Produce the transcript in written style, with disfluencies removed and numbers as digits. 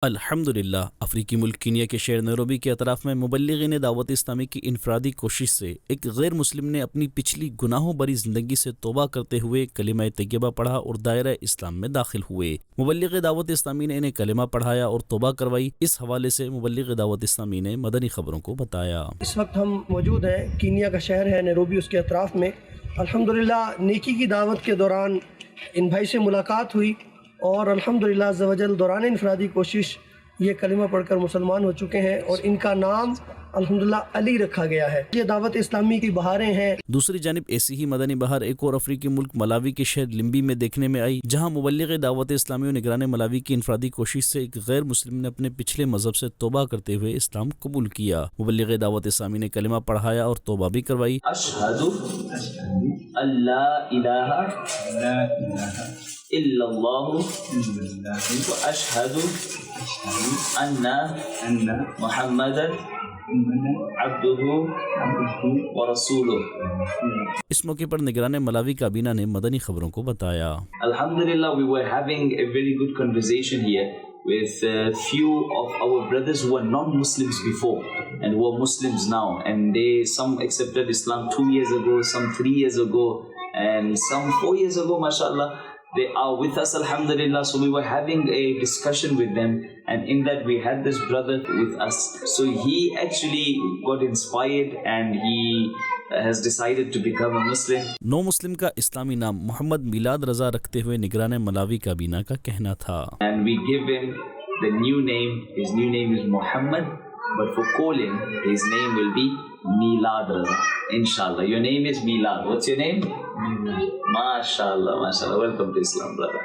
الحمدللہ افریقی ملک کینیا کے شہر نیروبی کے اطراف میں مبلغین دعوت اسلامی کی انفرادی کوشش سے ایک غیر مسلم نے اپنی پچھلی گناہوں بھری زندگی سے توبہ کرتے ہوئے کلمہ طیبہ پڑھا اور دائرہ اسلام میں داخل ہوئے۔ مبلغ دعوت اسلامی نے انہیں کلمہ پڑھایا اور توبہ کروائی۔ اس حوالے سے مبلغ دعوت اسلامی نے مدنی خبروں کو بتایا۔ اس وقت ہم موجود ہیں کینیا کا شہر ہے نیروبی، اس کے اطراف میں۔ الحمدللہ نیکی کی دعوت کے دوران ان بھائی سے ملاقات ہوئی اور الحمدللہ عز و جل دوران انفرادی کوشش یہ کلمہ پڑھ کر مسلمان ہو چکے ہیں اور ان کا نام الحمدللہ علی رکھا گیا ہے۔ یہ دعوت اسلامی کی بہاریں ہیں۔ دوسری جانب ایسی ہی مدنی بہار ایک اور افریقی ملک ملاوی کے شہر لمبی میں دیکھنے میں آئی، جہاں مبلغ دعوت اسلامی و نگران ملاوی کی انفرادی کوشش سے ایک غیر مسلم نے اپنے پچھلے مذہب سے توبہ کرتے ہوئے اسلام قبول کیا۔ مبلغ دعوت اسلامی نے کلمہ پڑھایا اور توبہ بھی کروائی۔ اشہد اللہ الہ الا اللہ واشہد ان محمد عبدہ ورسولہ۔ اس موقع پر نگران ملاوی کابینہ نے مدنی خبروں کو بتایا۔ Alhamdulillah, we were having a very good conversation here with a few of our brothers who were non-Muslims before and who are Muslims now, and some accepted Islam 2 years ago, some 3 years ago, and some 4 years ago, mashallah. They are with us, alhamdulillah. So we were having a discussion with them, and in that we had this brother with us. So he actually got inspired and he has decided to become a Muslim. نو مسلم کا اسلامی نام محمد میلاد رضا رکھتے ہوئے نگران ملاوی کابینہ کا کہنا تھا۔ And we give him the new name. His new name is Muhammad, but for calling, his name will be Milad Raza. Inshallah. Your name is Milad. What's your name? MashaAllah, MashaAllah. Welcome to Islam, brother.